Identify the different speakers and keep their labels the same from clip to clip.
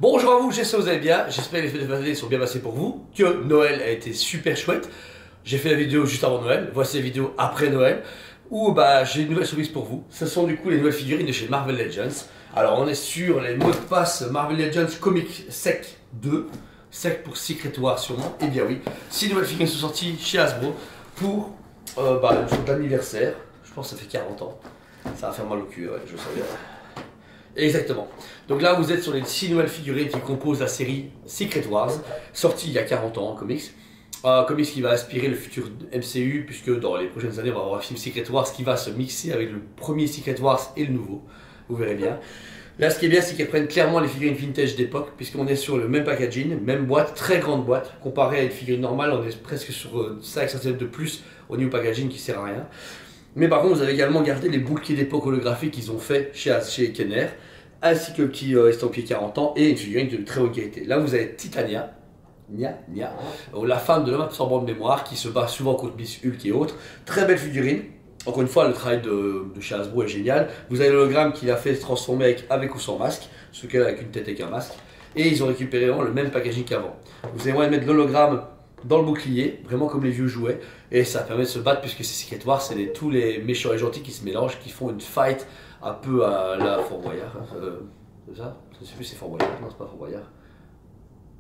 Speaker 1: Bonjour à vous, j'espère que vous allez bien, j'espère que les fêtes de fin d'année sont bien passées pour vous, que Noël a été super chouette. J'ai fait la vidéo juste avant Noël, voici la vidéo après Noël, où j'ai une nouvelle surprise pour vous. Ce sont du coup les nouvelles figurines de chez Marvel Legends. Alors on est sur les mots de passe Marvel Legends Comic Sec 2, Sec pour Secret War sûrement, et bien oui, 6 nouvelles figurines sont sorties chez Hasbro pour son anniversaire, je pense que ça fait 40 ans. Ça va faire mal au cul, ouais, je le sens bien. Exactement. Donc là, vous êtes sur les 6 nouvelles figurines qui composent la série Secret Wars, sortie il y a 40 ans en comics. Comics qui va inspirer le futur MCU, puisque dans les prochaines années, on va avoir un film Secret Wars qui va se mixer avec le premier Secret Wars et le nouveau. Vous verrez bien. Là, ce qui est bien, c'est qu'elles prennent clairement les figurines vintage d'époque, puisqu'on est sur le même packaging, même boîte, très grande boîte. Comparé à une figurine normale, on est presque sur 5 cm de plus au niveau packaging qui sert à rien. Mais par contre, vous avez également gardé les boucliers d'époque holographiques qu'ils ont fait chez Kenner, ainsi que le petit estampillé 40 ans et une figurine de très haute qualité. Là, vous avez Titania, la femme de l'homme absorbant de mémoire qui se bat souvent contre Miss Hulk et autres. Très belle figurine. Encore une fois, le travail de chez Hasbro est génial. Vous avez l'hologramme qu'il a fait se transformer avec ou sans masque, ce qu'elle a avec une tête avec un masque. Et ils ont récupéré vraiment le même packaging qu'avant. Vous avez moyen de mettre l'hologramme dans le bouclier, vraiment comme les vieux jouets, et ça permet de se battre puisque c'est Secret Wars, c'est tous les méchants et gentils qui se mélangent, qui font une fight un peu à la Fort Boyard. C'est ça? Je ne sais plus si c'est Fort Boyard, non c'est pas Fort Boyard.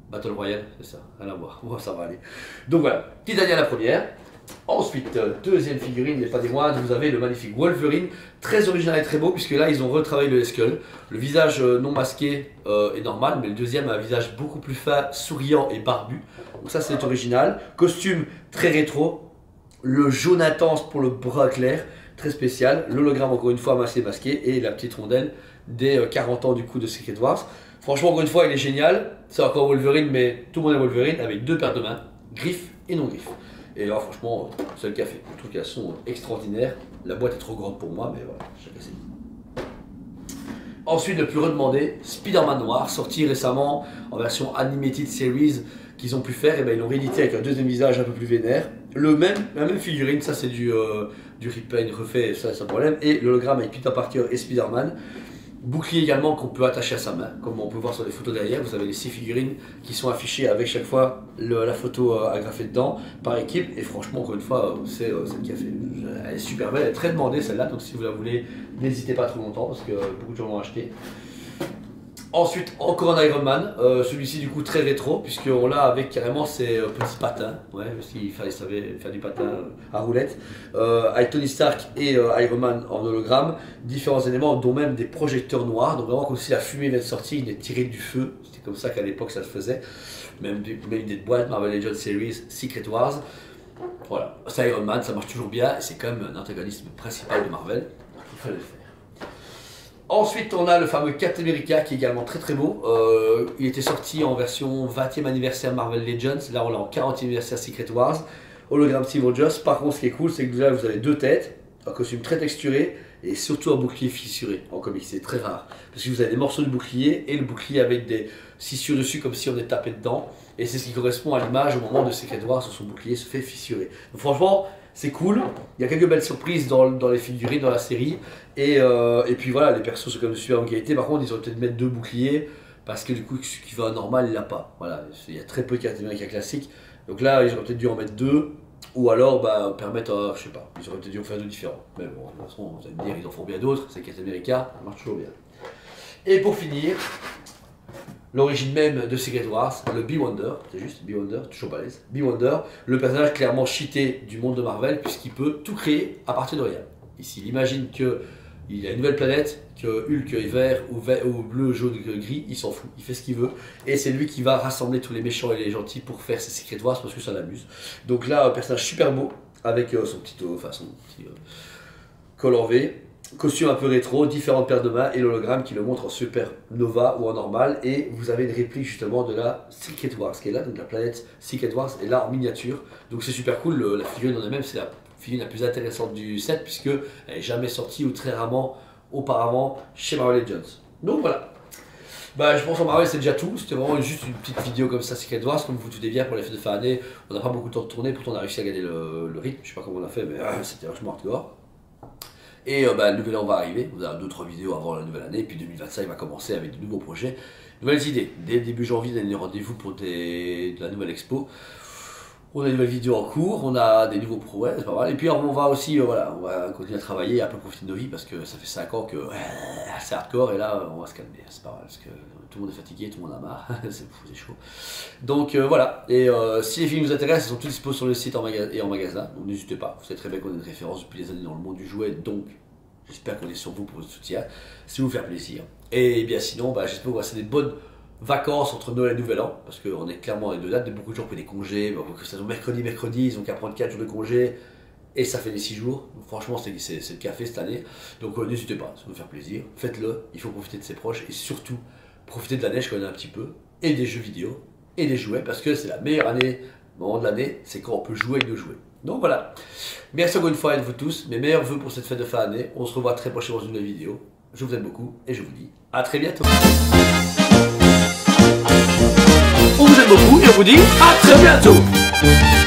Speaker 1: Battle Royale, c'est ça, rien à voir, bon, ça va aller. Donc voilà, Titania la première. Ensuite, deuxième figurine, il n'est pas des moindres, vous avez le magnifique Wolverine, très original et très beau, puisque là ils ont retravaillé le Skull. Le visage non masqué est normal, mais le deuxième a un visage beaucoup plus fin, souriant et barbu. Donc ça c'est original. Costume très rétro, le jaune intense pour le bras clair, très spécial. L'hologramme encore une fois masqué, et la petite rondelle des 40 ans du coup de Secret Wars. Franchement encore une fois il est génial, c'est encore Wolverine, mais tout le monde est Wolverine avec deux paires de mains, griffes et non griffes. Et là, franchement, c'est le café. Je trouve qu'elles sont extraordinaires. La boîte est trop grande pour moi, mais voilà, chacun ses goûts. Ensuite, le plus redemandé, Spider-Man Noir, sorti récemment en version Animated Series qu'ils ont pu faire. Et ben, ils l'ont réédité avec un deuxième visage un peu plus vénère. La même figurine, ça c'est du repaint refait, ça c'est un problème. Et l'hologramme avec Peter Parker et Spider-Man. Bouclier également qu'on peut attacher à sa main, comme on peut voir sur les photos derrière. Vous avez les 6 figurines qui sont affichées avec chaque fois la photo agrafée dedans par équipe. Et franchement, encore une fois, c'est le café. Elle est super belle, elle est très demandée celle-là. Donc si vous la voulez, n'hésitez pas trop longtemps parce que beaucoup de gens l'ont acheté. Ensuite, encore un Iron Man, celui-ci du coup très rétro, puisqu'on l'a avec carrément ses petits patins, ouais, parce qu'il savait faire du patin à roulette, avec Tony Stark et Iron Man en hologramme, différents éléments, dont même des projecteurs noirs, donc vraiment comme si la fumée venait de sortir, il est tiré du feu, c'était comme ça qu'à l'époque ça se faisait, même des boîtes Marvel Legends Series, Secret Wars, voilà, c'est Iron Man, ça marche toujours bien, et c'est quand même un antagoniste principal de Marvel, donc il fallait le faire. Ensuite, on a le fameux Captain America qui est également très très beau. Il était sorti en version 20e anniversaire Marvel Legends. Là, on l'a en 40e anniversaire Secret Wars. Hologramme Steve Rogers. Par contre, ce qui est cool, c'est que là, vous avez deux têtes, un costume très texturé et surtout un bouclier fissuré en comics. C'est très rare. Parce que vous avez des morceaux de bouclier et le bouclier avec des scissures dessus comme si on était tapé dedans. Et c'est ce qui correspond à l'image au moment de Secret Wars où son bouclier se fait fissurer. Donc, franchement, c'est cool, il y a quelques belles surprises dans les figurines, dans la série, et puis voilà, les persos sont comme de super bonne qualité. Par contre, ils auraient peut-être mettre deux boucliers, parce que du coup, ce qui va normal, il l'a pas. Voilà, il y a très peu de Captain America classique, donc là, ils auraient peut-être dû en mettre deux, ou alors permettre, je sais pas, ils auraient peut-être dû en faire deux différents. Mais bon, de toute façon, vous allez me dire, ils en font bien d'autres, c'est Captain America, ça marche toujours bien. Et pour finir, l'origine même de Secret Wars, le Beyonder, c'est juste Beyonder, toujours balèze. Beyonder, le personnage clairement cheaté du monde de Marvel, puisqu'il peut tout créer à partir de rien. Ici, il imagine qu'il y a une nouvelle planète, que Hulk est vert ou bleu, jaune, gris, il s'en fout, il fait ce qu'il veut. Et c'est lui qui va rassembler tous les méchants et les gentils pour faire ses Secret Wars parce que ça l'amuse. Donc là, un personnage super beau, avec son petit col en V. Costume un peu rétro, différentes paires de mains et l'hologramme qui le montre en super nova ou en normal. Et vous avez une réplique justement de la Secret Wars qui est là, donc la planète Secret Wars est là en miniature. Donc c'est super cool, la figurine en elle-même c'est la figurine la plus intéressante du set puisque elle n'est jamais sortie ou très rarement auparavant chez Marvel Legends. Donc voilà. Je pense en Marvel c'est déjà tout, c'était vraiment juste une petite vidéo comme ça Secret Wars, comme vous vous doutez bien pour les fêtes de fin d'année, on n'a pas beaucoup de temps de tourner, pourtant on a réussi à gagner le rythme, je sais pas comment on a fait mais c'était vachement hardcore. Et le nouvel an va arriver, vous avez 2-3 vidéos avant la nouvelle année, puis 2025 va commencer avec de nouveaux projets, nouvelles idées. Dès le début janvier, on a des rendez-vous pour de la nouvelle expo. On a des nouvelles vidéos en cours, on a des nouveaux projets, c'est pas mal. Et puis on va aussi, on va continuer à travailler, un peu profiter de nos vies, parce que ça fait 5 ans que c'est hardcore, et là on va se calmer, c'est pas mal, parce que tout le monde est fatigué, tout le monde a marre, c'est chaud. Donc voilà, et si les films vous intéressent, ils sont tous dispo sur le site et en magasin, donc n'hésitez pas, vous savez très bien qu'on est une référence depuis des années dans le monde du jouet, donc j'espère qu'on est sur vous pour votre soutien, si vous faire plaisir. Et bien sinon, j'espère que vous passez des bonnes vacances entre Noël et Nouvel An, parce qu'on est clairement à deux dates, beaucoup de gens prennent des congés, que ça soit mercredi, ils ont qu'à prendre 4 jours de congé, et ça fait des 6 jours, donc franchement c'est le café cette année, donc n'hésitez pas, ça va vous faire plaisir, faites-le, il faut profiter de ses proches, et surtout, profiter de la neige quand on a un petit peu, et des jeux vidéo, et des jouets, parce que c'est la meilleure année, moment de l'année, c'est quand on peut jouer avec nos jouets. Donc voilà, merci encore une fois à vous tous, mes meilleurs vœux pour cette fête de fin d'année, on se revoit très prochainement dans une nouvelle vidéo, je vous aime beaucoup, et je vous dis à très bientôt. On vous aime beaucoup et on vous dit à très bientôt.